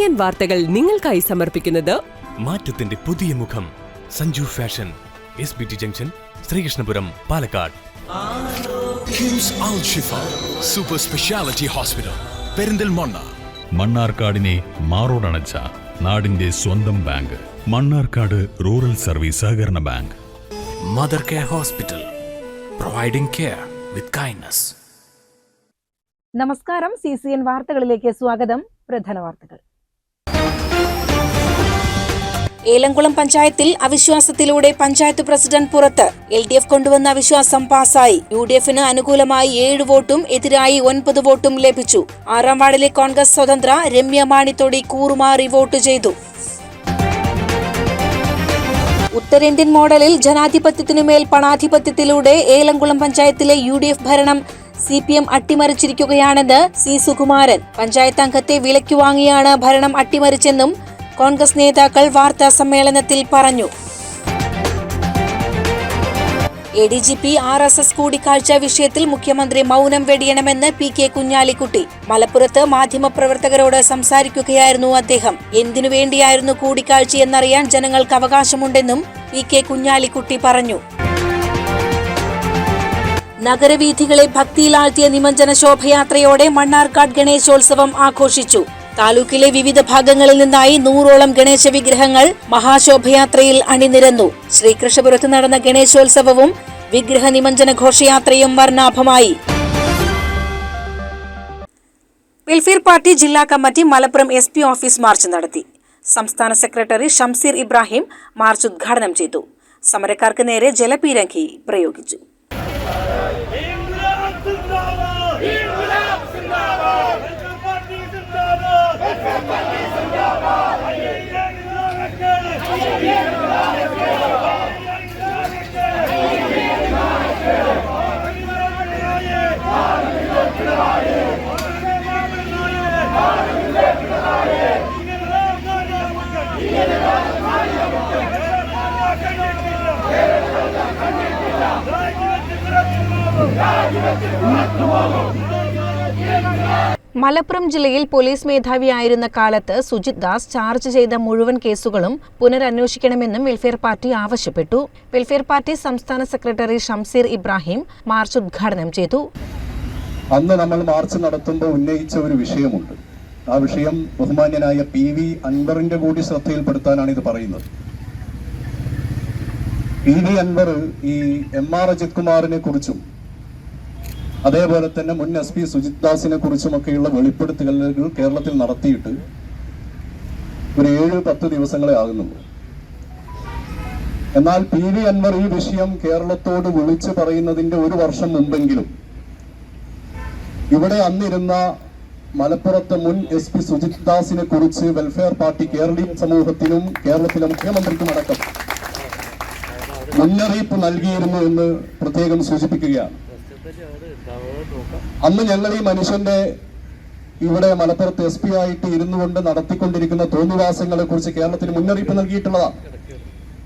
CCN വാർത്തകൾ നിങ്ങൾക്കായി സമർപ്പിക്കുന്നത് മാറ്റത്തിന്റെ പുതിയ മുഖം Sanju fashion, SBT junction, Sreekrishnapuram, Palakkad. KIMS Al Shifa super speciality hospital, Perinthalmanna. മണ്ണാർക്കാടിനെ മാറോടണച്ച നാടിന്റെ സ്വന്തം ബാങ്ക്, മണ്ണാർക്കാട് റൂറൽ സർവീസ് സഹകരണ bank. Mother care hospital, providing care with kindness. നമസ്കാരം. CCN വാർത്തകളിലേക്ക് സ്വാഗതം. പ്രധാന വാർത്തകൾ. ഏലംകുളം പഞ്ചായത്തിൽ അവിശ്വാസത്തിലൂടെ പഞ്ചായത്ത് പ്രസിഡന്റ് പുറത്ത്. LDF കൊണ്ടുവന്ന അവിശ്വാസം പാസായി. UDFന് അനുകൂലമായി 7 വോട്ടും എതിരായി 9 വോട്ടും ലഭിച്ചു. 6ാം വാർഡിലെ കോൺഗ്രസ് സ്വതന്ത്ര രമ്യ മാണിത്തോടി കൂറുമാറി വോട്ട് ചെയ്തു. ഉത്തരേന്ത്യൻ മോഡലിൽ ജനാധിപത്യത്തിനുമേൽ പണാധിപത്യത്തിലൂടെ ഏലംകുളം പഞ്ചായത്തിലെ UDF ഭരണം CPM അട്ടിമറിച്ചിരിക്കുകയാണെന്ന് C. സുകുമാരൻ. പഞ്ചായത്ത് അംഗത്തെ വിലയ്ക്ക് വാങ്ങിയാണ് ഭരണം അട്ടിമറിച്ചെന്നും കോൺഗ്രസ് നേതാക്കൾ വാർത്താ സമ്മേളനത്തിൽ പറഞ്ഞു. ADGP RSS കൂടിക്കാഴ്ച വിഷയത്തിൽ മുഖ്യമന്ത്രി മൗനം വെടിയണമെന്ന് PK കുഞ്ഞാലിക്കുട്ടി. മലപ്പുറത്ത് മാധ്യമപ്രവർത്തകരോട് സംസാരിക്കുകയായിരുന്നു അദ്ദേഹം. എന്തിനു വേണ്ടിയായിരുന്നു കൂടിക്കാഴ്ചയെന്നറിയാൻ ജനങ്ങൾക്ക് അവകാശമുണ്ടെന്നും PK കുഞ്ഞാലിക്കുട്ടി പറഞ്ഞു. നഗരവീഥികളെ ഭക്തിയിലാഴ്ത്തിയ നിമഞ്ജന ശോഭയാത്രയോടെ മണ്ണാർക്കാട് ഗണേശോത്സവം ആഘോഷിച്ചു. താലൂക്കിലെ വിവിധ ഭാഗങ്ങളിൽ നിന്നായി 100ഓളം ഗണേശ വിഗ്രഹങ്ങൾ മഹാശോഭയാത്രയിൽ അണിനിരന്നു. ശ്രീകൃഷ്ണപുരത്ത് നടന്ന ഗണേശോത്സവവും വിഗ്രഹ നിമഞ്ജന ഘോഷയാത്രയും വർണ്ണാഭമായി. വെൽഫെയർ പാർട്ടി ജില്ലാ committee Malappuram SP office March നടത്തി. സംസ്ഥാന സെക്രട്ടറി ഷംസീർ ഇബ്രാഹിം മാർച്ച് ഉദ്ഘാടനം ചെയ്തു. സമരക്കാർക്ക് നേരെ ജലപീരങ്കി പ്രയോഗിച്ചു. മലപ്പുറം ജില്ലയിൽ പോലീസ് മേധാവിയായിരുന്ന കാലത്ത് സുജിത് ദാസ് ചാർജ് ചെയ്ത മുഴുവൻ കേസുകളും പുനരന്വേഷിക്കണമെന്നും വെൽഫെയർ പാർട്ടി ആവശ്യപ്പെട്ടു. വെൽഫെയർ പാർട്ടി സംസ്ഥാന സെക്രട്ടറി ഷംസീർ ഇബ്രാഹിം മാർച്ച് ഉദ്ഘാടനം ചെയ്തു. അന്ന് നമ്മൾ മാർച്ച് നടത്തുമ്പോൾ ഉന്നയിച്ച ഒരു വിഷയമുണ്ട്. ആ വിഷയം ബഹുമാന്യനായ PV അൻവറിന്റെ കൂടി ശ്രദ്ധയിൽപ്പെടുത്താനാണ് ഇത് പറയുന്നത്. PV അൻവർ ഈ MR അജിത് കുമാറിനെ കുറിച്ചും അതേപോലെ തന്നെ മുൻ SP സുജിത് ദാസിനെ കുറിച്ചുമൊക്കെയുള്ള വെളിപ്പെടുത്തലുകൾ കേരളത്തിൽ നടത്തിയിട്ട് ഒരു 7-10 ദിവസങ്ങളെ ആകുന്നുള്ളൂ. എന്നാൽ PV അൻവർ ഈ വിഷയം കേരളത്തോട് വിളിച്ചു പറയുന്നതിന്റെ 1 വർഷം മുമ്പെങ്കിലും ഇവിടെ അന്നിരുന്ന മലപ്പുറത്തെ മുൻ SP സുജിത് ദാസിനെ കുറിച്ച് വെൽഫെയർ പാർട്ടി കേരളീയ സമൂഹത്തിനും കേരളത്തിലെ മുഖ്യമന്ത്രിക്കും അടക്കം മുന്നറിയിപ്പ് നൽകിയിരുന്നു എന്ന് പ്രത്യേകം സൂചിപ്പിക്കുകയാണ്. അന്ന് ഞങ്ങൾ ഈ മനുഷ്യന്റെ ഇവിടെ മലപ്പുറത്ത് SP ആയിട്ട് ഇരുന്നു കൊണ്ട് നടത്തിക്കൊണ്ടിരിക്കുന്ന തോന്നിവാസങ്ങളെ കുറിച്ച് കേരളത്തിന് മുന്നറിയിപ്പ് നൽകിയിട്ടുള്ളതാണ്.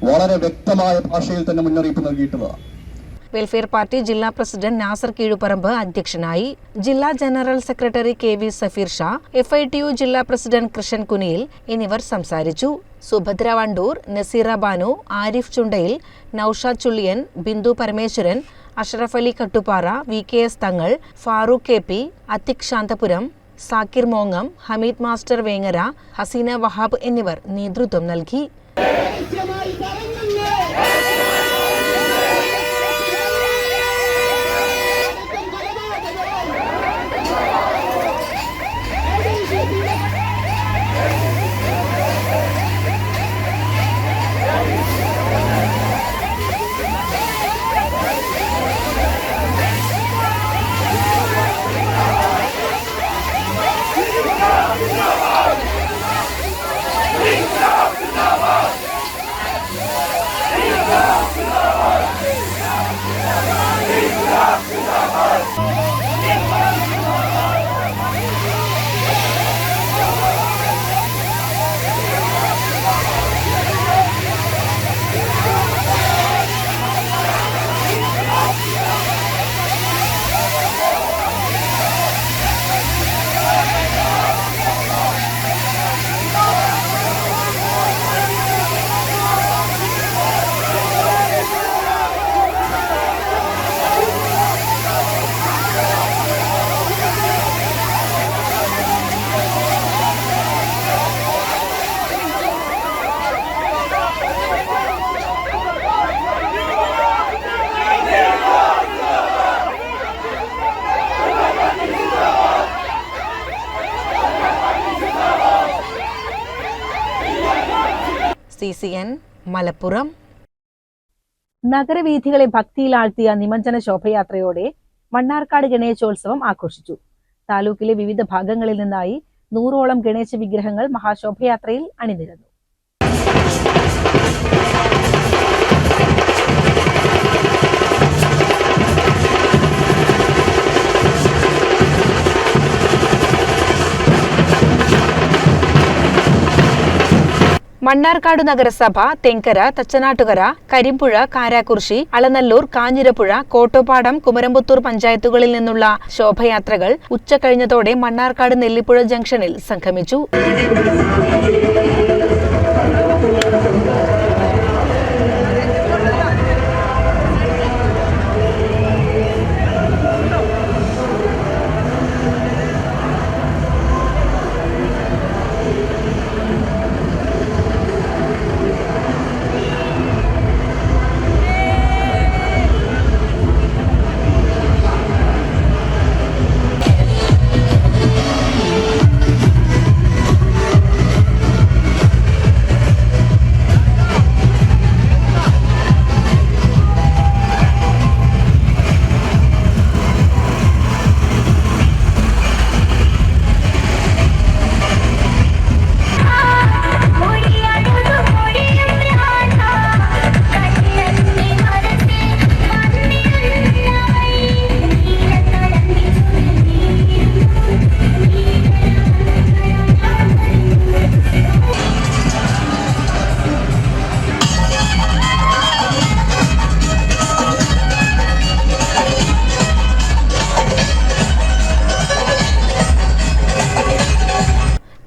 വളരെ വ്യക്തമായ ഭാഷയിൽ തന്നെ മുന്നറിയിപ്പ് നൽകിയിട്ടുള്ളതാണ്. വെൽഫെയർ പാർട്ടി ജില്ലാ പ്രസിഡന്റ് നാസർ കീഴുപറമ്പ് അധ്യക്ഷനായി. ജില്ലാ general secretary KV Safeer Shah, FITU ജില്ലാ പ്രസിഡന്റ് കൃഷ്ണൻ കുനിയിൽ എന്നിവർ സംസാരിച്ചു. സുഭദ്ര വണ്ടൂർ, നസീറ ബാനു, ആരിഫ് ചുണ്ടയിൽ, നൌഷാദ് ചുള്ളിയൻ, ബിന്ദു പരമേശ്വരൻ, അഷ്റഫ് അലി കട്ടുപാറ, VKS തങ്ങൾ, ഫാറൂഖ് KP, അത്തിക് ശാന്തപുരം, സാക്കിർ മോങ്ങം, ഹമീദ് മാസ്റ്റർ വേങ്ങര, ഹസീന വഹാബ് എന്നിവർ നേതൃത്വം നൽകി. CCN മലപ്പുറം. നഗരവീഥികളെ ഭക്തിയിലാഴ്ത്തിയ നിമജ്ജന ശോഭയാത്രയോടെ മണ്ണാർക്കാട് ഗണേശോത്സവം ആഘോഷിച്ചു. താലൂക്കിലെ വിവിധ ഭാഗങ്ങളിൽ നിന്നായി 100ഓളം ഗണേശ വിഗ്രഹങ്ങൾ മഹാശോഭയാത്രയിൽ അണിനിരന്നു. മണ്ണാർക്കാട് നഗരസഭ തെങ്കര, തച്ചനാട്ടുകര, കരിമ്പുഴ, കാരാക്കുർശി, അളനല്ലൂർ, കാഞ്ഞിരപ്പുഴ, കോട്ടോപ്പാടം, കുമരംപുത്തൂർ പഞ്ചായത്തുകളിൽ നിന്നുള്ള ശോഭയാത്രകൾ ഉച്ചകഴിഞ്ഞതോടെ മണ്ണാർക്കാട് നെല്ലിപ്പുഴ ജംഗ്ഷനിൽ സംഗമിച്ചു.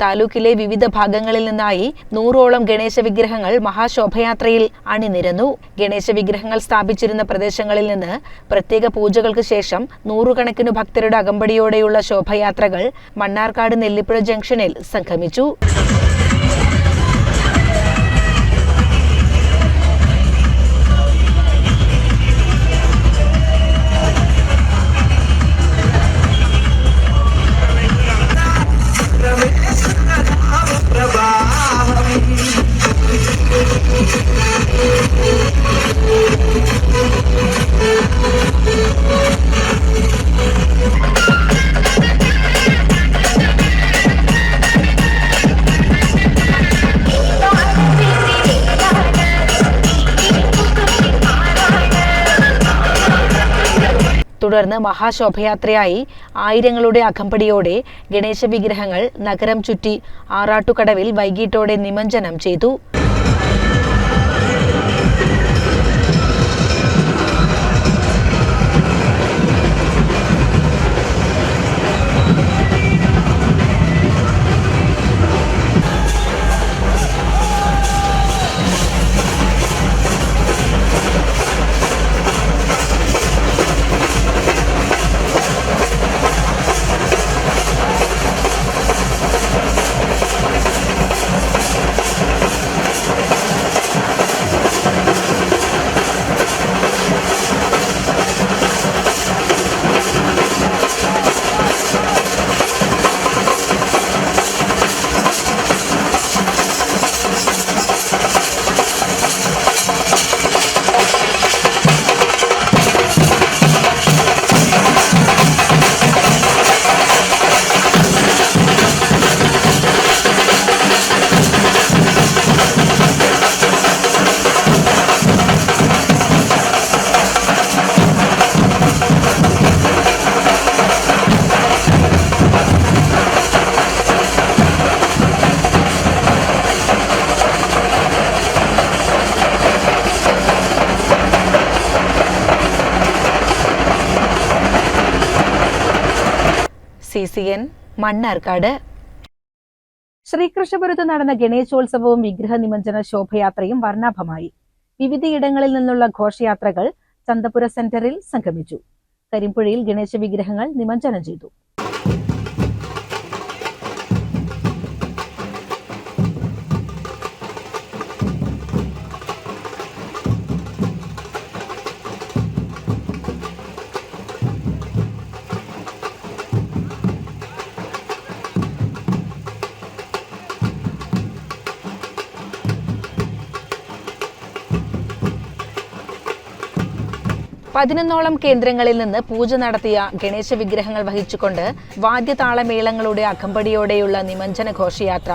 താലൂക്കിലെ വിവിധ ഭാഗങ്ങളിൽ നിന്നായി 100ഓളം ഗണേശ വിഗ്രഹങ്ങൾ മഹാശോഭയാത്രയിൽ അണിനിരന്നു. ഗണേശ വിഗ്രഹങ്ങൾ സ്ഥാപിച്ചിരുന്ന പ്രദേശങ്ങളിൽ നിന്ന് പ്രത്യേക പൂജകൾക്ക് ശേഷം 100 കണക്കിനു ഭക്തരുടെ അകമ്പടിയോടെയുള്ള ശോഭയാത്രകൾ മണ്ണാർക്കാട് നെല്ലിപ്പുഴ ജംഗ്ഷനിൽ സംഗമിച്ചു. തുടർന്ന് മഹാശോഭയാത്രയായി ആയിരങ്ങളുടെ അകമ്പടിയോടെ ഗണേശ വിഗ്രഹങ്ങൾ നഗരം ചുറ്റി ആറാട്ടുകടവിൽ വൈകിട്ടോടെ നിമജ്ജനം ചെയ്തു. CCN മണ്ണാർക്കാട്. ശ്രീകൃഷ്ണപുരത്ത് നടന്ന ഗണേശോത്സവവും വിഗ്രഹ നിമജ്ജന ശോഭയാത്രയും വർണ്ണാഭമായി. വിവിധയിടങ്ങളിൽ നിന്നുള്ള ഘോഷയാത്രകൾ ചന്തപുര സെന്ററിൽ സംഗമിച്ചു. കരിമ്പുഴയിൽ ഗണേശ വിഗ്രഹങ്ങൾ നിമജ്ജനം ചെയ്തു. 11ഓളം കേന്ദ്രങ്ങളിൽ നിന്ന് പൂജ നടത്തിയ ഗണേശ വിഗ്രഹങ്ങൾ വഹിച്ചുകൊണ്ട് വാദ്യതാളമേളങ്ങളുടെ അകമ്പടിയോടെയുള്ള നിമജ്ജന ഘോഷയാത്ര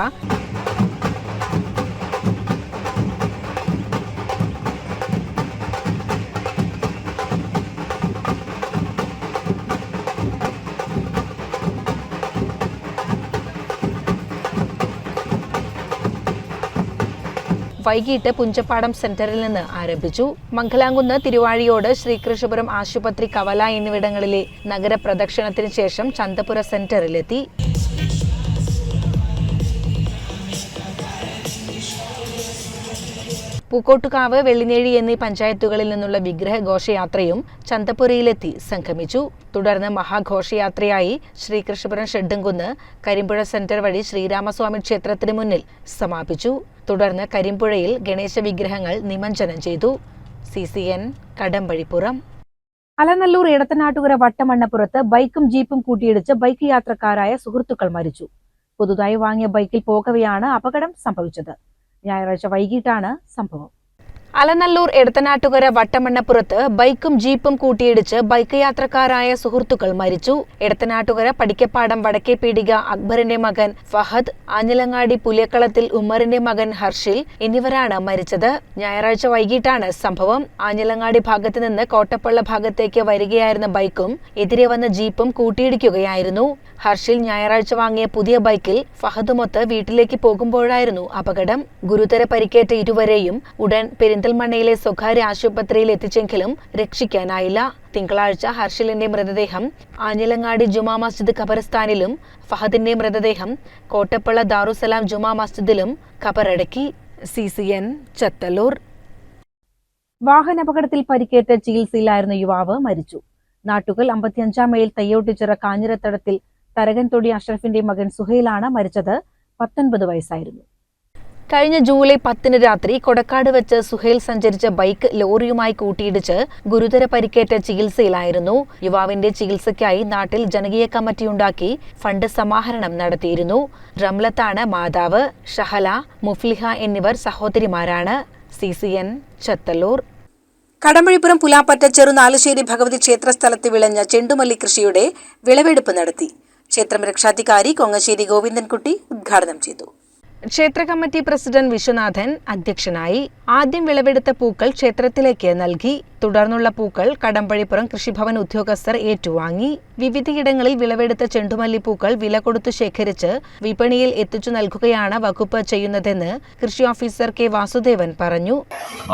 വൈകിട്ട് പുഞ്ചപ്പാടം സെന്ററിൽ നിന്ന് ആരംഭിച്ചു. മംഗലാംകുന്ന്, തിരുവാഴിയോട്, ശ്രീകൃഷ്ണപുരം ആശുപത്രി, കവല എന്നിവിടങ്ങളിലെ നഗരപ്രദക്ഷിണത്തിന് ശേഷം ചന്തപുര സെന്ററിലെത്തി. പൂക്കോട്ടുകാവ്, വെള്ളിനേഴി എന്നീ പഞ്ചായത്തുകളിൽ നിന്നുള്ള വിഗ്രഹ ഘോഷയാത്രയും ചന്തപുരയിലെത്തി സംഗമിച്ചു. തുടർന്ന് മഹാഘോഷയാത്രയായി ശ്രീകൃഷ്ണപുരം ഷെഡ്ഡുംകുന്ന്, കരിമ്പുഴ സെന്റർ വഴി ശ്രീരാമസ്വാമി ക്ഷേത്രത്തിന് മുന്നിൽ സമാപിച്ചു. തുടർന്ന് കരിമ്പുഴയിൽ ഗണേശ വിഗ്രഹങ്ങൾ നിമജ്ജനം ചെയ്തു. CCN കടമ്പഴിപ്പുറം. അലനല്ലൂർ എടത്തനാട്ടുകര വട്ടമണ്ണപ്പുറത്ത് ബൈക്കും ജീപ്പും കൂട്ടിയിടിച്ച് ബൈക്ക് യാത്രക്കാരായ സുഹൃത്തുക്കൾ മരിച്ചു. പുതുതായി വാങ്ങിയ ബൈക്കിൽ പോകവെയാണ് അപകടം സംഭവിച്ചത്. ഞായറാഴ്ച വൈകിട്ടാണ് സംഭവം. അലനല്ലൂർ എടത്തനാട്ടുകര വട്ടമണ്ണപ്പുറത്ത് ബൈക്കും ജീപ്പും കൂട്ടിയിടിച്ച് ബൈക്ക് യാത്രക്കാരായ സുഹൃത്തുക്കൾ മരിച്ചു. എടത്തനാട്ടുകര പടിക്കപ്പാടം വടക്കേപീടിക അക്ബറിന്റെ മകൻ ഫഹദ്, ആഞ്ഞിലങ്ങാടി പുലിയക്കളത്തിൽ ഉമ്മറിന്റെ മകൻ ഹർഷിൽ എന്നിവരാണ് മരിച്ചത്. ഞായറാഴ്ച വൈകിട്ടാണ് സംഭവം. ആഞ്ഞിലങ്ങാടി ഭാഗത്ത് നിന്ന് കോട്ടപ്പള്ള ഭാഗത്തേക്ക് വരികയായിരുന്ന ബൈക്കും എതിരെ വന്ന ജീപ്പും കൂട്ടിയിടിക്കുകയായിരുന്നു. ഹർഷിൽ ഞായറാഴ്ച വാങ്ങിയ പുതിയ ബൈക്കിൽ ഫഹദുമൊത്ത് വീട്ടിലേക്ക് പോകുമ്പോഴായിരുന്നു അപകടം. ഗുരുതര പരിക്കേറ്റ ഇരുവരെയും ഉടൻ പെരിന്തൽമണ്ണയിലെ സ്വകാര്യ ആശുപത്രിയിൽ എത്തിച്ചെങ്കിലും രക്ഷിക്കാനായില്ല. തിങ്കളാഴ്ച ഹർഷിലിന്റെ മൃതദേഹം ആഞ്ഞിലങ്ങാടി ജുമാ മസ്ജിദ് ഖബർസ്ഥാനിലും ഫഹദിന്റെ മൃതദേഹം കോട്ടപ്പള്ള ദാറുസലാം ജുമാ മസ്ജിദിലും ഖബറടക്കി. CCN ചത്തല്ലൂർ. വാഹനാപകടത്തിൽ പരിക്കേറ്റ് ചികിത്സയിലായിരുന്ന യുവാവ് മരിച്ചു. നാട്ടുകൽ 55 മൈൽ തയ്യോട്ടിച്ചിറ കാഞ്ഞിരത്തടത്തിൽ തരകൻതൊടി അഷ്റഫിന്റെ മകൻ സുഹൈലാണ് മരിച്ചത്. 19 വയസ്സായിരുന്നു. കഴിഞ്ഞ ജൂലൈ 10 രാത്രി കൊടക്കാട് വെച്ച് സുഹൈൽ സഞ്ചരിച്ച ബൈക്ക് ലോറിയുമായി കൂട്ടിയിടിച്ച് ഗുരുതര പരിക്കേറ്റ ചികിത്സയിലായിരുന്നു. യുവാവിന്റെ ചികിത്സയ്ക്കായി നാട്ടിൽ ജനകീയ കമ്മിറ്റിയുണ്ടാക്കി ഫണ്ട് സമാഹരണം നടത്തിയിരുന്നു. റംലത്താണ് മാതാവ്. ഷഹല, മുഫ്ലിഹ എന്നിവർ സഹോദരിമാരാണ്. CCN ചത്തല്ലൂർ. കടമ്പഴിപ്പുറം പുലാപ്പറ്റ ചെറുനാലുശ്ശേരി ഭഗവതി ക്ഷേത്രസ്ഥലത്ത് വിളഞ്ഞ ചെണ്ടുമല്ലി കൃഷിയുടെ വിളവെടുപ്പ് നടത്തി. ക്ഷേത്രം രക്ഷാധികാരി കൊങ്ങശ്ശേരി ഗോവിന്ദൻകുട്ടി ഉദ്ഘാടനം ചെയ്തു. ക്ഷേത്ര കമ്മിറ്റി പ്രസിഡന്റ് വിശ്വനാഥൻ അധ്യക്ഷനായി. ആദ്യം വിളവെടുത്ത പൂക്കൾ ക്ഷേത്രത്തിലേക്ക് നൽകി. തുടർന്നുള്ള പൂക്കൾ കടമ്പഴിപ്പുറം കൃഷിഭവൻ ഉദ്യോഗസ്ഥർ ഏറ്റുവാങ്ങി. വിവിധയിടങ്ങളിൽ വിളവെടുത്ത ചെണ്ടുമല്ലിപ്പൂക്കൾ വില കൊടുത്തു ശേഖരിച്ച് വിപണിയിൽ എത്തിച്ചു നൽകുകയാണ് വകുപ്പ് ചെയ്യുന്നതെന്ന് കൃഷി ഓഫീസർ K. വാസുദേവൻ പറഞ്ഞു.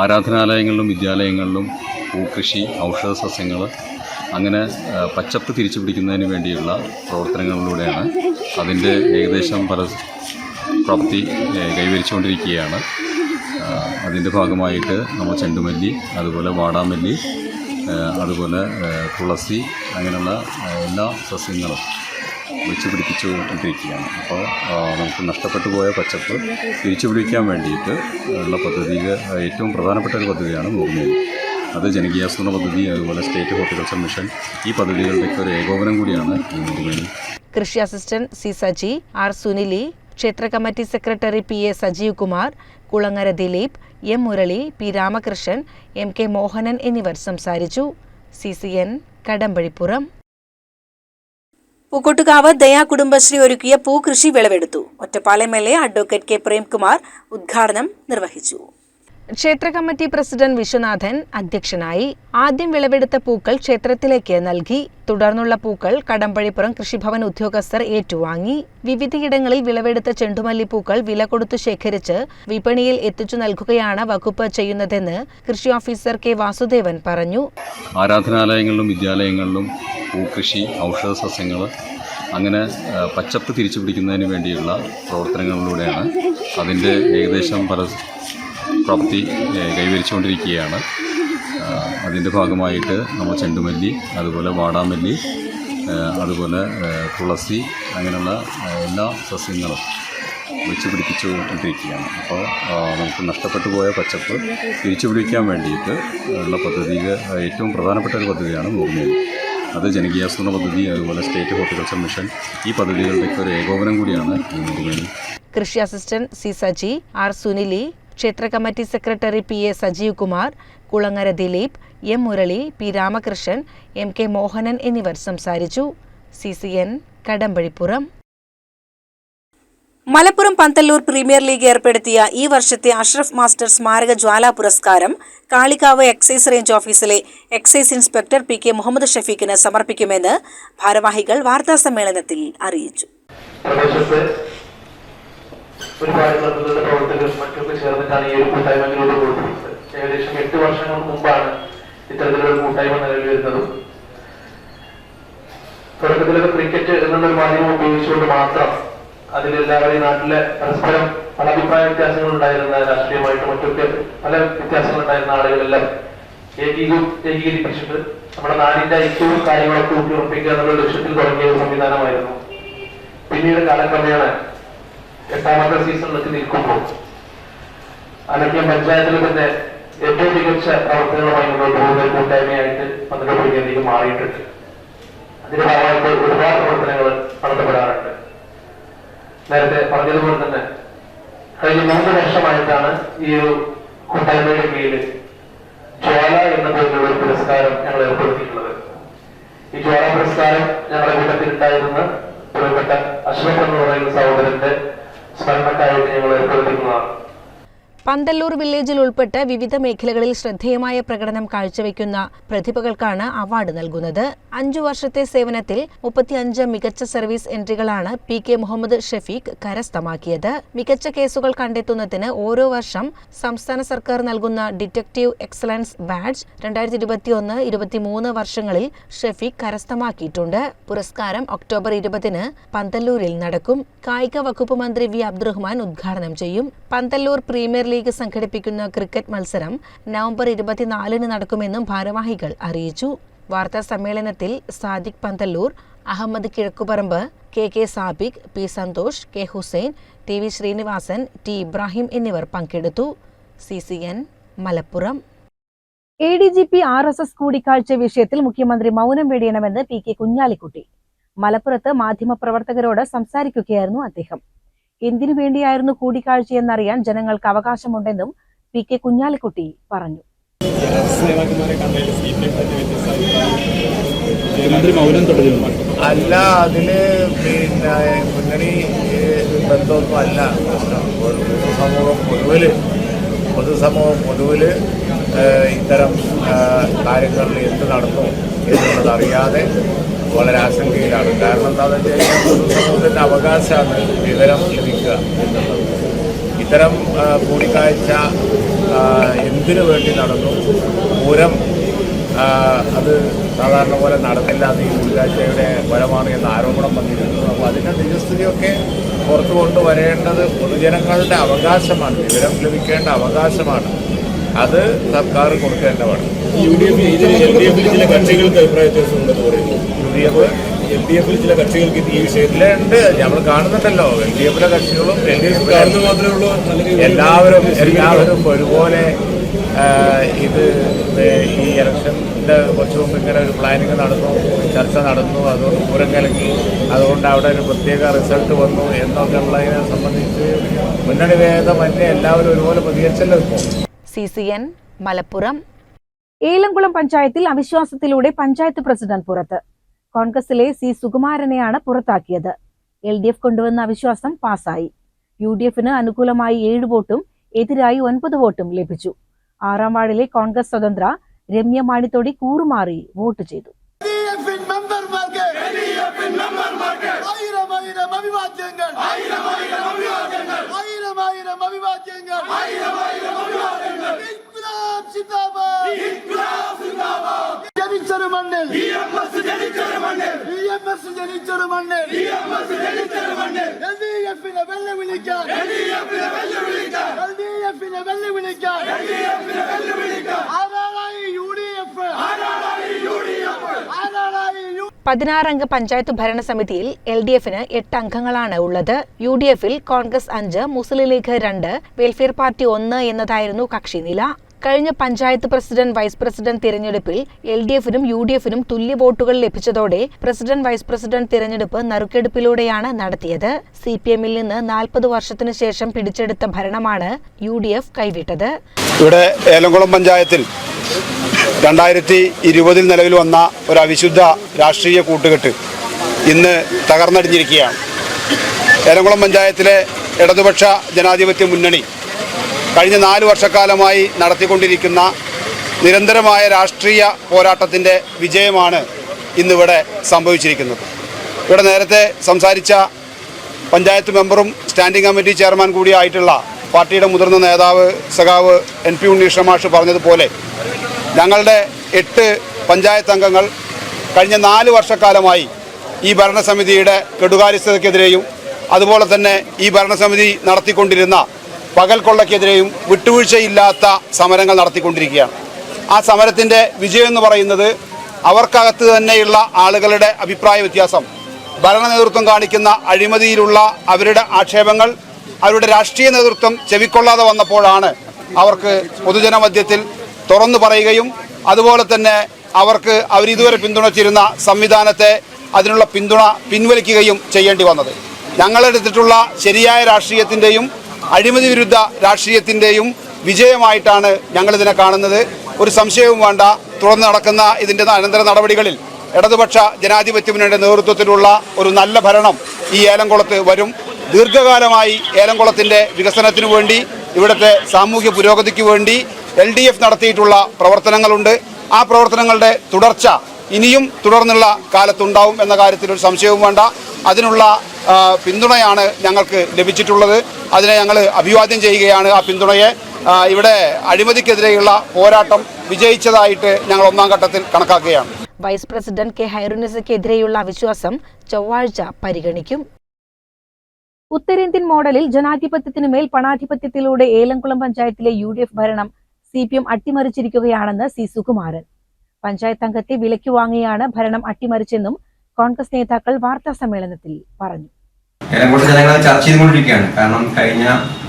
ആരാധനാലയങ്ങളിലും വിദ്യാലയങ്ങളിലും പൂക്കൃഷി, ഔഷധ സസ്യങ്ങൾ അങ്ങനെ പച്ചപ്പ് തിരിച്ചു പിടിക്കുന്നതിന് വേണ്ടിയുള്ള പ്രവർത്തനങ്ങളിലൂടെയാണ് അതിൻ്റെ ഏകദേശം പ്രാപ്തി കൈവരിച്ചുകൊണ്ടിരിക്കുകയാണ്. അതിൻ്റെ ഭാഗമായിട്ട് നമ്മൾ ചെണ്ടുമല്ലി, അതുപോലെ വാടാമല്ലി, അതുപോലെ തുളസി അങ്ങനെയുള്ള എല്ലാ സസ്യങ്ങളും വെച്ച് പിടിപ്പിച്ചുകൊണ്ടിരിക്കുകയാണ്. അപ്പോൾ നമുക്ക് നഷ്ടപ്പെട്ടു പോയ പച്ചപ്പ് തിരിച്ചു പിടിക്കാൻ വേണ്ടിയിട്ട് ഉള്ള പദ്ധതിയിൽ ഏറ്റവും പ്രധാനപ്പെട്ട ഒരു പദ്ധതിയാണ് നൂർമേനി. അത് ജനകീയാസൂത്രണ പദ്ധതി, അതുപോലെ സ്റ്റേറ്റ് ഹോർട്ടിക്കൾച്ചർ മിഷൻ, ഈ പദ്ധതികളുടെയൊക്കെ ഒരു ഏകോപനം കൂടിയാണ് ഈ നൂർമേനി. കൃഷി അസിസ്റ്റന്റ് C. സജി, R. സുനിലി, ക്ഷേത്ര committee secretary PA. Sajeev Kumar, Kulangara Dileep, M. Murali, P. Ramakrishnan, M. K. Mohanan എന്നിവർ സംസാരിച്ചു. CCN കടമ്പഴിപ്പുറം. പൂക്കോട്ടുകാവ് ദയാ കുടുംബശ്രീ ഒരുക്കിയ പൂകൃഷി വിളവെടുത്തു. Ottapalam MLA advocate K. Premkumar ഉദ്ഘാടനം നിർവഹിച്ചു. ക്ഷേത്ര കമ്മിറ്റി പ്രസിഡന്റ് വിശ്വനാഥൻ അധ്യക്ഷനായി. ആദ്യം വിളവെടുത്ത പൂക്കൾ ക്ഷേത്രത്തിലേക്ക് നൽകി. തുടർന്നുള്ള പൂക്കൾ കടമ്പഴിപ്പുറം കൃഷിഭവൻ ഉദ്യോഗസ്ഥർ ഏറ്റുവാങ്ങി. വിവിധയിടങ്ങളിൽ വിളവെടുത്ത ചെണ്ടുമല്ലിപ്പൂക്കൾ വില കൊടുത്തു ശേഖരിച്ച് വിപണിയിൽ എത്തിച്ചു നൽകുകയാണ് വകുപ്പ് ചെയ്യുന്നതെന്ന് കൃഷി ഓഫീസർ K. വാസുദേവൻ പറഞ്ഞു. ആരാധനാലയങ്ങളിലും വിദ്യാലയങ്ങളിലും പൂക്കൃഷി, ഔഷധ സസ്യങ്ങൾ അങ്ങനെ പച്ചപ്പ് തിരിച്ചു പിടിക്കുന്നതിന് വേണ്ടിയുള്ള പ്രവർത്തനങ്ങളിലൂടെയാണ് അതിൻ്റെ ഏകദേശം പ്രാപ്തി കൈവരിച്ചുകൊണ്ടിരിക്കുകയാണ്. അതിൻ്റെ ഭാഗമായിട്ട് നമ്മൾ ചെണ്ടുമല്ലി, അതുപോലെ വാടാമല്ലി, അതുപോലെ തുളസി അങ്ങനെയുള്ള എല്ലാ സസ്യങ്ങളും വെച്ച് പിടിപ്പിച്ചുകൊണ്ടിരിക്കുകയാണ്. അപ്പോൾ നമുക്ക് നഷ്ടപ്പെട്ടു പോയ പച്ചപ്പ് തിരിച്ചു പിടിക്കാൻ വേണ്ടിയിട്ട് ഉള്ള പദ്ധതിയിൽ ഏറ്റവും പ്രധാനപ്പെട്ട ഒരു പദ്ധതിയാണ് നൂർമേനി. അത് ജനകീയാസൂത്രണ പദ്ധതി, അതുപോലെ സ്റ്റേറ്റ് ഹോർട്ടിക്കൾച്ചർ മിഷൻ, ഈ പദ്ധതികളുടെയൊക്കെ ഒരു ഏകോപനം കൂടിയാണ് ഈ നൂർമേനി. കൃഷി അസിസ്റ്റന്റ് C. സജി, R. സുനിലി, ക്ഷേത്ര committee secretary PA Sajeev Kumar, Kulangara Dileep, M Murali, P Ramakrishnan, MK Mohanan എന്നിവർ സംസാരിച്ചു. CCN Kadambazhipuram. Malappuram Pantalloor premier league ഏർപ്പെടുത്തിയ ഈ വർഷത്തെ അഷ്റഫ് മാസ്റ്റർ സ്മാരക ജ്വാല പുരസ്കാരം കാളികാവ് എക്സൈസ് റേഞ്ച് ഓഫീസിലെ എക്സൈസ് ഇൻസ്പെക്ടർ PK മുഹമ്മദ് ഷഫീഖിന് സമർപ്പിക്കുമെന്ന് ഭാരവാഹികൾ വാർത്താസമ്മേളനത്തിൽ അറിയിച്ചു. ഒരുപാട് ക്ലബ്ബുകളുടെ പ്രവർത്തകരും മറ്റൊക്കെ ചേർന്നിട്ടാണ് ഈ ഒരു കൂട്ടായ്മ രൂപപ്പെടുത്തുന്നത്. ഏകദേശം 8 വർഷങ്ങൾക്ക് മുമ്പാണ് ഇത്തരത്തിലൊരു കൂട്ടായ്മ നിലവിൽ വരുന്നതും. തുടക്കത്തിലൊക്കെ ക്രിക്കറ്റ് എന്നുള്ളൊരു മാധ്യമം ഉപയോഗിച്ചുകൊണ്ട് മാത്രം അതിലെല്ലാവരെയും നാട്ടിലെ പരസ്പരം പല അഭിപ്രായ വ്യത്യാസങ്ങൾ ഉണ്ടായിരുന്ന രാഷ്ട്രീയമായിട്ട് മറ്റൊക്കെ പല വ്യത്യാസങ്ങൾ ഉണ്ടായിരുന്ന ആളുകളെല്ലാം ഏകീകരിപ്പിച്ചിട്ട് നമ്മുടെ നാടിന്റെ ഐക്യവും കാര്യങ്ങളൊക്കെ ഊട്ടിയുറപ്പിക്കുക എന്നുള്ള ലക്ഷ്യത്തിൽ തുടങ്ങിയ ഒരു സംവിധാനമായിരുന്നു. പിന്നീട് കാലക്രമേണ 8ാമത്തെ സീസണിലേക്ക് നിൽക്കുമ്പോൾ അലക്കിയ പഞ്ചായത്തിൽ തന്നെ ഏറ്റവും മികച്ച പ്രവർത്തനങ്ങളുമായി മുന്നോട്ട് പോകുന്ന ഒരു കൂട്ടായ്മയായിട്ട് പന്തല്ലൂർ പ്രീമിയർ ലീഗ് മാറിയിട്ടുണ്ട്. അതിന്റെ ഭാഗമായിട്ട് ഒരുപാട് പ്രവർത്തനങ്ങൾ നടത്തപ്പെടാറുണ്ട്. നേരത്തെ പറഞ്ഞതുപോലെ തന്നെ കഴിഞ്ഞ 3 വർഷമായിട്ടാണ് ഈ ഒരു കൂട്ടായ്മയുടെ കീഴിൽ ജ്വാല എന്ന പേരിലുള്ള ഒരു പുരസ്കാരം ഞങ്ങൾ ഏർപ്പെടുത്തിയിട്ടുള്ളത്. ഈ ജ്വാല പുരസ്കാരം ഞങ്ങളുടെ കൂട്ടത്തിലുണ്ടായിരുന്ന പ്രിയപ്പെട്ട അഷ്റഫ് എന്ന് പറയുന്ന സഹോദരന്റെ സ്മരണക്കായിട്ട് ഞങ്ങൾ ഏർപ്പെടുത്തിക്കുന്നതാണ്. പന്തല്ലൂർ വില്ലേജിൽ ഉൾപ്പെട്ട് വിവിധ മേഖലകളിൽ ശ്രദ്ധേയമായ പ്രകടനം കാഴ്ചവെക്കുന്ന പ്രതിഭകൾക്കാണ് അവാർഡ് നൽകുന്നത്. 5 വർഷത്തെ സേവനത്തിൽ 35 മികച്ച സർവീസ് എൻട്രികളാണ് PK മുഹമ്മദ് ഷഫീഖ് കരസ്ഥമാക്കിയത്. മികച്ച കേസുകൾ കണ്ടെത്തുന്നതിന് ഓരോ വർഷം സംസ്ഥാന സർക്കാർ നൽകുന്ന ഡിറ്റക്റ്റീവ് എക്സലൻസ് ബാഡ്ജ് 2021-23 വർഷങ്ങളിൽ ഷഫീഖ് കരസ്ഥമാക്കിയിട്ടുണ്ട്. പുരസ്കാരം ഒക്ടോബർ 20-ന് പന്തല്ലൂരിൽ നടക്കും. കായിക വകുപ്പ് മന്ത്രി V അബ്ദുറഹ്മാൻ ഉദ്ഘാടനം ചെയ്യും. പന്തല്ലൂർ പ്രീമിയർ ലീഗ് സംഘടിപ്പിക്കുന്ന ക്രിക്കറ്റ് മത്സരം നവംബർ 24-ന് നടക്കുമെന്നും ഭാരവാഹികൾ അറിയിച്ചു. വാർത്താ സമ്മേളനത്തിൽ Sadiq Panthalloor, Ahmed കിഴക്കുപറമ്പ്, KK Sabiq, P Santhosh, K Hussain, TV Sreenivasan, T Ibrahim എന്നിവർ പങ്കെടുത്തു. CCN മലപ്പുറം. ADGP RSS കൂടിക്കാഴ്ച വിഷയത്തിൽ മുഖ്യമന്ത്രി മൗനം വെടിയണമെന്ന് PK കുഞ്ഞാലിക്കുട്ടി. മലപ്പുറത്ത് മാധ്യമപ്രവർത്തകരോട് സംസാരിക്കുകയായിരുന്നു അദ്ദേഹം. എന്തിനു വേണ്ടിയായിരുന്നു കൂടിക്കാഴ്ചയെന്നറിയാൻ ജനങ്ങൾക്ക് അവകാശമുണ്ടെന്നും PK കുഞ്ഞാലിക്കുട്ടി പറഞ്ഞു. അല്ല, അതില് മുന്നണി ബന്ധമൊന്നും അല്ല. പൊതുസമൂഹം പൊതുവില് ഇത്തരം കാര്യങ്ങളിൽ എന്ത് നടന്നു എന്നുള്ളത് അറിയാതെ വളരെ ആശങ്കയിലാണ്. കാരണം എന്താണെന്ന് വെച്ച് കഴിഞ്ഞാൽ പൊതുസമൂഹത്തിൻ്റെ അവകാശമാണ് വിവരം ലഭിക്കുക എന്നുള്ളത്. ഇത്തരം കൂടിക്കാഴ്ച എന്തിനു വേണ്ടി നടന്നു, പൂരം അത് സാധാരണ പോലെ നടന്നില്ലാത്ത ഈ കൂടിക്കാഴ്ചയുടെ ഫലമാണ് എന്ന ആരോപണം വന്നിരുന്നു. അപ്പോൾ അതിൻ്റെ നിജസ്ഥിതിയൊക്കെ പുറത്തു കൊണ്ടുവരേണ്ടത് പൊതുജനങ്ങളുടെ അവകാശമാണ്, വിവരം ലഭിക്കേണ്ട അവകാശമാണ്. അത് സർക്കാർ കൊടുക്കേണ്ടതാണ്. ചില കക്ഷികൾക്ക് അഭിപ്രായ വ്യത്യാസമുണ്ടെന്ന് പറയുന്നു. LDF-ൽ ചില കക്ഷികൾക്ക് ഈ വിഷയത്തിലുണ്ട്. നമ്മൾ കാണുന്നുണ്ടല്ലോ, LDF-ലെ കക്ഷികളും എല്ലാവരും ഒരുപോലെ ഇത് ഈ ഇലക്ഷൻ്റെ കുറച്ച് മുമ്പ് ഇങ്ങനെ ഒരു പ്ലാനിങ് നടന്നു, ചർച്ച നടന്നു, അതുകൊണ്ട് പൂരം കലക്കി, അതുകൊണ്ട് അവിടെ ഒരു പ്രത്യേക റിസൾട്ട് വന്നു എന്നൊക്കെ ഉള്ളതിനെ സംബന്ധിച്ച് മുന്നണി ഭേദമന്യേ എല്ലാവരും ഒരുപോലെ പ്രതികരിച്ചല്ലോ ഇപ്പോൾ. CCN മലപ്പുറം. ഏലംകുളം പഞ്ചായത്തിൽ അവിശ്വാസത്തിലൂടെ പഞ്ചായത്ത് പ്രസിഡന്റ് പുറത്ത്. കോൺഗ്രസിലെ C സുകുമാരനെയാണ് പുറത്താക്കിയത്. LDF കൊണ്ടുവന്ന അവിശ്വാസം പാസായി. UDF-ന് അനുകൂലമായി 7 വോട്ടും എതിരായി 9 വോട്ടും ലഭിച്ചു. 6ാം വാർഡിലെ കോൺഗ്രസ് സ്വതന്ത്ര രമ്യ മാണിത്തോടി കൂറുമാറി വോട്ട് ചെയ്തു. പതിനാറംഗ പഞ്ചായത്ത് ഭരണസമിതിയിൽ LDF-ന് 8 അംഗങ്ങളാണ് ഉള്ളത്. UDF-ൽ കോൺഗ്രസ് 5, മുസ്ലിം ലീഗ് 2, വെൽഫെയർ പാർട്ടി 1 എന്നതായിരുന്നു കക്ഷിനില. കഴിഞ്ഞ പഞ്ചായത്ത് പ്രസിഡന്റ് വൈസ് പ്രസിഡന്റ് തിരഞ്ഞെടുപ്പിൽ LDFനും UDFനും തുല്യ വോട്ടുകൾ ലഭിച്ചതോടെ പ്രസിഡന്റ് വൈസ് പ്രസിഡന്റ് തിരഞ്ഞെടുപ്പ് നറുക്കെടുപ്പിലൂടെയാണ് നടത്തിയത്. CPMൽ നിന്ന് 40 വർഷത്തിനു ശേഷം പിടിച്ചെടുത്ത ഭരണമാണ് UDF കൈവിട്ടത്. ഇവിടെ ഏലംകുളം പഞ്ചായത്തിൽ 2020 നിലവിൽ വന്ന ഒരു അവിശുദ്ധ രാഷ്ട്രീയ കൂട്ടുകെട്ട് ഇന്ന് തകർന്നടിഞ്ഞിരിക്കുകയാണ്. ഏലംകുളം പഞ്ചായത്തിലെ ഇടതുപക്ഷ ജനാധിപത്യ മുന്നണി കഴിഞ്ഞ 4 വർഷക്കാലമായി നടത്തിക്കൊണ്ടിരിക്കുന്ന നിരന്തരമായ രാഷ്ട്രീയ പോരാട്ടത്തിൻ്റെ വിജയമാണ് ഇന്നിവിടെ സംഭവിച്ചിരിക്കുന്നത്. ഇവിടെ നേരത്തെ സംസാരിച്ച പഞ്ചായത്ത് മെമ്പറും സ്റ്റാൻഡിംഗ് കമ്മിറ്റി ചെയർമാൻ കൂടിയായിട്ടുള്ള പാർട്ടിയുടെ മുതിർന്ന നേതാവ് സഖാവ് NP ഉണ്ണീഷ് മാഷ് പറഞ്ഞതുപോലെ ഞങ്ങളുടെ 8 പഞ്ചായത്ത് അംഗങ്ങൾ കഴിഞ്ഞ 4 വർഷക്കാലമായി ഈ ഭരണസമിതിയുടെ കെടുകാര്യസ്ഥതയ്ക്കെതിരെയും അതുപോലെ തന്നെ ഈ ഭരണസമിതി നടത്തിക്കൊണ്ടിരുന്ന പകൽക്കൊള്ളയ്ക്കെതിരെയും വിട്ടുവീഴ്ചയില്ലാത്ത സമരങ്ങൾ നടത്തിക്കൊണ്ടിരിക്കുകയാണ്. ആ സമരത്തിൻ്റെ വിജയം എന്ന് പറയുന്നത് അവർക്കകത്ത് തന്നെയുള്ള ആളുകളുടെ അഭിപ്രായ വ്യത്യാസം, ഭരണ നേതൃത്വം കാണിക്കുന്ന അഴിമതിയിലുള്ള അവരുടെ ആക്ഷേപങ്ങൾ അവരുടെ രാഷ്ട്രീയ നേതൃത്വം ചെവിക്കൊള്ളാതെ വന്നപ്പോഴാണ് അവർക്ക് പൊതുജനമധ്യത്തിൽ തുറന്നു പറയുകയും അതുപോലെ തന്നെ അവരിതുവരെ പിന്തുണച്ചിരുന്ന സംവിധാനത്തെ അതിനുള്ള പിന്തുണ പിൻവലിക്കുകയും ചെയ്യേണ്ടി വന്നത്. ഞങ്ങളെടുത്തിട്ടുള്ള ശരിയായ രാഷ്ട്രീയത്തിൻ്റെയും അഴിമതി വിരുദ്ധ രാഷ്ട്രീയത്തിൻ്റെയും വിജയമായിട്ടാണ് ഞങ്ങളിതിനെ കാണുന്നത്. ഒരു സംശയവും വേണ്ട, തുടർന്ന് നടക്കുന്ന ഇതിൻ്റെ അനന്തര നടപടികളിൽ ഇടതുപക്ഷ ജനാധിപത്യ മുന്നണിയുടെ നേതൃത്വത്തിലുള്ള ഒരു നല്ല ഭരണം ഈ ഏലംകുളത്ത് വരും. ദീർഘകാലമായി ഏലംകുളത്തിൻ്റെ വികസനത്തിനു വേണ്ടി, ഇവിടുത്തെ സാമൂഹ്യ പുരോഗതിക്ക് വേണ്ടി LDF നടത്തിയിട്ടുള്ള പ്രവർത്തനങ്ങളുണ്ട്. ആ പ്രവർത്തനങ്ങളുടെ തുടർച്ച ഇനിയും തുടർന്നുള്ള കാലത്തുണ്ടാവും എന്ന കാര്യത്തിൽ ഒരു സംശയവും വേണ്ട. അതിനുള്ള പിന്തുണയാണ് ഞങ്ങൾക്ക് ലഭിച്ചിട്ടുള്ളത്. അതിനെ ഞങ്ങൾ അഭിവാദ്യം ചെയ്യുകയാണ്. ആ പിന്തുണയെ ഇവിടെ അഴിമതിക്കെതിരെയുള്ള പോരാട്ടം വിജയിച്ചതായിട്ട് ഞങ്ങൾ 1ാം ഘട്ടത്തിൽ കണക്കാക്കുകയാണ്. Vice president K. ഹൈറുനിസയ്ക്കെതിരെയുള്ള അവിശ്വാസം ചൊവ്വാഴ്ച പരിഗണിക്കും. ഉത്തരേന്ത്യൻ മോഡലിൽ ജനാധിപത്യത്തിനുമേൽ പണാധിപത്യത്തിലൂടെ ഏലംകുളം പഞ്ചായത്തിലെ UDF ഭരണം CPM അട്ടിമറിച്ചിരിക്കുകയാണെന്ന് C. സുകുമാരൻ. പഞ്ചായത്ത് അംഗത്തെ വിലയ്ക്ക് വാങ്ങിയാണ് ഭരണം അട്ടിമറിച്ചെന്നും കോൺഗ്രസ് നേതാക്കൾ വാർത്താ സമ്മേളനത്തിൽ പറഞ്ഞു. ഏലംകുളം ജനങ്ങൾ ചർച്ച ചെയ്തുകൊണ്ടിരിക്കുകയാണ്. കാരണം കഴിഞ്ഞ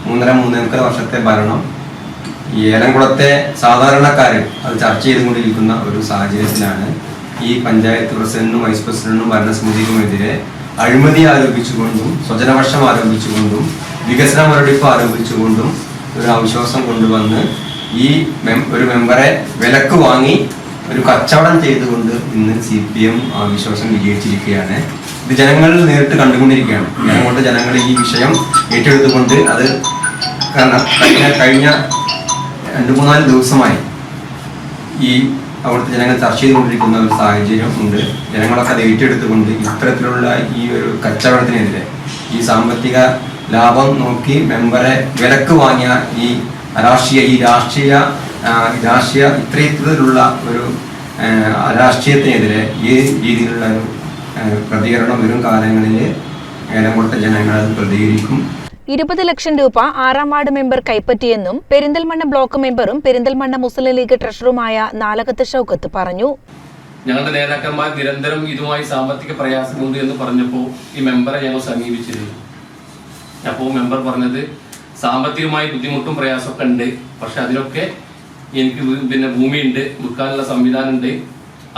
3.5 വർഷത്തെ ഭരണം ഈ ഏലംകുളത്തെ സാധാരണക്കാരൻ അത് ചർച്ച ചെയ്തുകൊണ്ടിരിക്കുന്ന ഒരു സാഹചര്യത്തിലാണ് ഈ പഞ്ചായത്ത് പ്രസിഡന്റിനും വൈസ് പ്രസിഡന്റിനും ഭരണസമിതിക്കുമെതിരെ അഴിമതി ആരോപിച്ചുകൊണ്ടും സ്വജനപക്ഷം ആരോപിച്ചുകൊണ്ടും വികസന മുരടിപ്പ് ആരോപിച്ചുകൊണ്ടും ഒരു അവിശ്വാസം കൊണ്ടുവന്ന് ഈ ഒരു മെമ്പറെ വിലക്ക് വാങ്ങി ഒരു കച്ചവടം ചെയ്തുകൊണ്ട് ഇന്ന് CPM ആ വിശ്വാസം വിജയിച്ചിരിക്കുകയാണ്. ഇത് ജനങ്ങൾ നേരിട്ട് കണ്ടുകൊണ്ടിരിക്കുകയാണ്. ജനങ്ങളുടെ ജനങ്ങൾ ഈ വിഷയം ഏറ്റെടുത്തുകൊണ്ട് അത് കഴിഞ്ഞ 2-3 ദിവസമായി ഈ അവിടുത്തെ ജനങ്ങൾ ചർച്ച ചെയ്തുകൊണ്ടിരിക്കുന്ന ഒരു സാഹചര്യം ഉണ്ട്. ജനങ്ങളൊക്കെ അത് ഏറ്റെടുത്തുകൊണ്ട് ഇത്തരത്തിലുള്ള ഈ ഒരു കച്ചവടത്തിനെതിരെ, ഈ സാമ്പത്തിക ലാഭം നോക്കി മെമ്പറെ വിലക്ക് വാങ്ങിയ ഈ രാഷ്ട്രീയ ഇത്തരത്തിലുള്ള ഒരു രാഷ്ട്രീയത്തിനെതിരെ ഈ രീതിയിലുള്ള ഒരു പ്രതികരണം വരും കാലങ്ങളിൽ ഏലംകുളത്തെ ജനങ്ങൾ അത് പ്രതികരിക്കും. 20 ലക്ഷം രൂപ 6ാം വാർഡ് മെമ്പർ കൈപ്പറ്റിയെന്നും പെരിന്തൽമണ്ണ ബ്ലോക്ക് മെമ്പറും പെരിന്തൽമണ്ണ മുസ്ലിം ലീഗ് ട്രഷററുമായ നാലകത്ത് ഷൗക്കത്ത് പറഞ്ഞു. ഞങ്ങളുടെ നേതാക്കന്മാർ നിരന്തരം ഇതുമായി സാമ്പത്തിക പ്രയാസമുണ്ട് എന്ന് പറഞ്ഞപ്പോൾ ഈ മെമ്പറെ ഞങ്ങൾ സമീപിച്ചിരുന്നു. അപ്പോൾ മെമ്പർ പറഞ്ഞത് സാമ്പത്തികമായി ബുദ്ധിമുട്ടും പ്രയാസമൊക്കെ ഉണ്ട്, പക്ഷെ അതിനൊക്കെ എനിക്ക് ഭൂമിയുണ്ട്, വിൽക്കാനുള്ള സംവിധാനം ഉണ്ട്,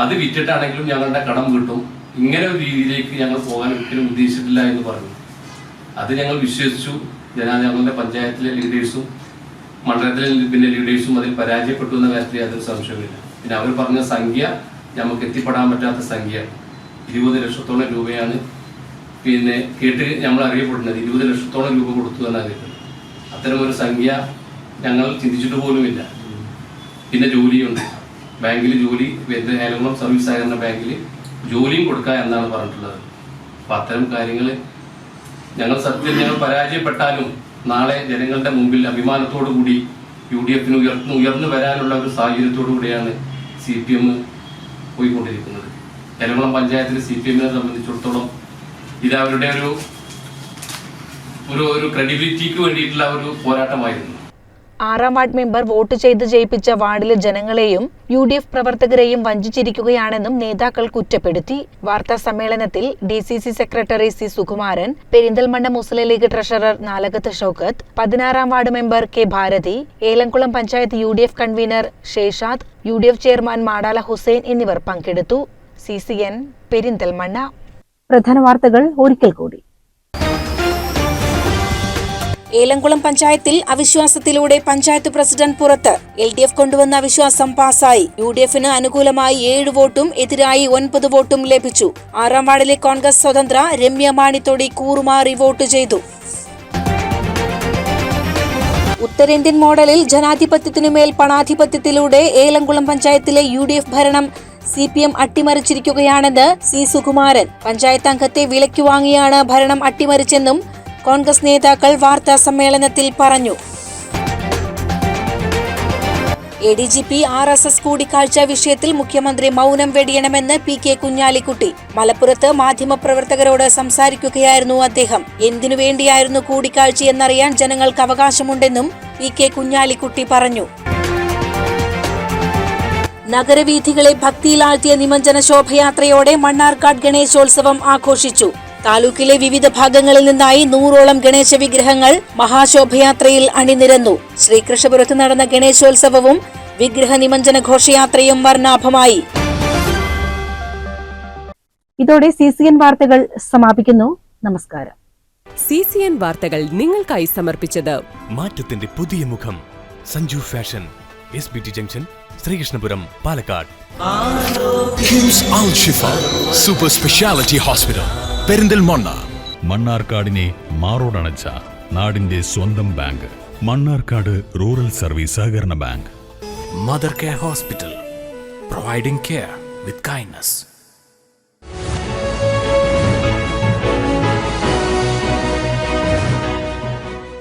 അത് വിറ്റിട്ടാണെങ്കിലും ഞങ്ങളുടെ കടം കിട്ടും, ഇങ്ങനെ ഒരു രീതിയിലേക്ക് ഞങ്ങൾ പോകാൻ ഒരിക്കലും ഉദ്ദേശിച്ചിട്ടില്ല എന്ന് പറഞ്ഞു. അത് ഞങ്ങൾ വിശ്വസിച്ചു. ഞങ്ങളുടെ പഞ്ചായത്തിലെ ലീഡേഴ്സും മണ്ഡലത്തിലെ ലീഡേഴ്സും അതിൽ പരാജയപ്പെട്ടു എന്ന കാര്യത്തിൽ യാതൊരു സംശയമില്ല. പിന്നെ അവർ പറഞ്ഞ സംഖ്യ നമുക്ക് എത്തിപ്പെടാൻ പറ്റാത്ത സംഖ്യ 20 ലക്ഷത്തോളം രൂപയാണ് കേട്ട് നമ്മൾ അറിയപ്പെടുന്നത്. 20 ലക്ഷത്തോളം രൂപ കൊടുത്തു എന്നാണ് കേട്ടത്. അത്തരമൊരു സംഖ്യ ഞങ്ങൾ ചിന്തിച്ചിട്ട് പോലുമില്ല. പിന്നെ ജോലിയുണ്ട്, ബാങ്കിൽ ജോലി, ഏലംകുളം സർവീസ് സഹകരണ ബാങ്കിൽ ജോലിയും കൊടുക്കുക എന്നാണ് പറഞ്ഞിട്ടുള്ളത്. അപ്പം അത്തരം കാര്യങ്ങൾ ഞങ്ങൾ പരാജയപ്പെട്ടാലും നാളെ ജനങ്ങളുടെ മുമ്പിൽ അഭിമാനത്തോടു കൂടി UDFന് ഉയർന്നു വരാനുള്ള ഒരു സാഹചര്യത്തോടു കൂടിയാണ് CPM പോയിക്കൊണ്ടിരിക്കുന്നത്. ഏലംകുളം പഞ്ചായത്തിൽ CPMനെ സംബന്ധിച്ചിടത്തോളം ഇത് അവരുടെ ഒരു ക്രെഡിബിലിറ്റിക്ക് വേണ്ടിയിട്ടുള്ള ഒരു പോരാട്ടമായിരുന്നു. 6-ാം വാർഡ് മെമ്പർ വോട്ട് ചെയ്ത് ജയിപ്പിച്ച വാർഡിലെ ജനങ്ങളെയും UDF പ്രവർത്തകരെയും വഞ്ചിച്ചിരിക്കുകയാണെന്നും നേതാക്കൾ കുറ്റപ്പെടുത്തി. വാർത്താ സമ്മേളനത്തിൽ DCC secretary C. Sukumaran, Perinthalmanna Muslim League treasurer Nalakath Shoukath, 16-ാം ward member K. Bharathi, Elamkulam panchayat UDF convener Sheshad, UDF chairman Madala Hussain എന്നിവർ പങ്കെടുത്തു. CCN പെരിന്തൽമണ്ണ. പ്രധാന വാർത്തകൾ ഒരിക്കൽ കൂടി. ഏലംകുളം പഞ്ചായത്തിൽ അവിശ്വാസത്തിലൂടെ പഞ്ചായത്ത് പ്രസിഡന്റ് പുറത്ത്. LDF കൊണ്ടുവന്ന അവിശ്വാസം പാസായി. UDFന് അനുകൂലമായി 7 വോട്ടും എതിരായി 9 വോട്ടും ലഭിച്ചു. 6-ാം വാർഡിലെ കോൺഗ്രസ് സ്വതന്ത്ര രമ്യ മാണിത്തോടി കൂറുമാറി വോട്ട് ചെയ്തു. ഉത്തരേന്ത്യൻ മോഡലിൽ ജനാധിപത്യത്തിനുമേൽ പണാധിപത്യത്തിലൂടെ ഏലംകുളം പഞ്ചായത്തിലെ UDF ഭരണം CPM അട്ടിമറിച്ചിരിക്കുകയാണെന്ന് C. സുകുമാരൻ. പഞ്ചായത്ത് അംഗത്തെ വിലയ്ക്ക് വാങ്ങിയാണ് ഭരണം അട്ടിമറിച്ചെന്നും കോൺഗ്രസ് നേതാക്കൾ വാർത്താ സമ്മേളനത്തിൽ പറഞ്ഞു. ADGP RSS കൂടിക്കാഴ്ച വിഷയത്തിൽ മുഖ്യമന്ത്രി മൗനം വെടിയണമെന്ന് PK കുഞ്ഞാലിക്കുട്ടി. മലപ്പുറത്ത് മാധ്യമപ്രവർത്തകരോട് സംസാരിക്കുകയായിരുന്നു അദ്ദേഹം. എന്തിനു വേണ്ടിയായിരുന്നു കൂടിക്കാഴ്ചയെന്നറിയാൻ ജനങ്ങൾക്ക് അവകാശമുണ്ടെന്നും PK കുഞ്ഞാലിക്കുട്ടി പറഞ്ഞു. നഗരവീഥികളെ ഭക്തിയിലാഴ്ത്തിയ നിമഞ്ജന ശോഭയാത്രയോടെ മണ്ണാർക്കാട് ഗണേശോത്സവം ആഘോഷിച്ചു. താലൂക്കിലെ വിവിധ ഭാഗങ്ങളിൽ നിന്നായി 100ഓളം ഗണേശ വിഗ്രഹങ്ങൾ മഹാശോഭയാത്രയിൽ അണിനിരന്നു. ശ്രീകൃഷ്ണപുരത്ത് നടന്ന ഗണേശോത്സവവും വിഗ്രഹ നിമഞ്ജന ഘോഷയാത്രയും വർണ്ണാഭമായി. ഇതോടെ CCN വാർത്തകൾ സമാപിക്കുന്നു. നമസ്കാരം. CCN വാർത്തകൾ നിങ്ങൾക്കായി സമർപ്പിച്ചത് മാറ്റത്തിന്റെ പുതിയ മുഖം Sanju fashion, SBT junction, Sreekrishnapuram, Palakkad. KIMS Al Shifa super speciality hospital, Perinthalmanna. മണ്ണാർക്കാടിനെ മാറോടണച്ച നാടിന്റെ സ്വന്തം ബാങ്ക്. മണ്ണാർക്കാട് റൂറൽ സർവീസ് സഹകരണ bank. Mother care hospital, providing care with kindness.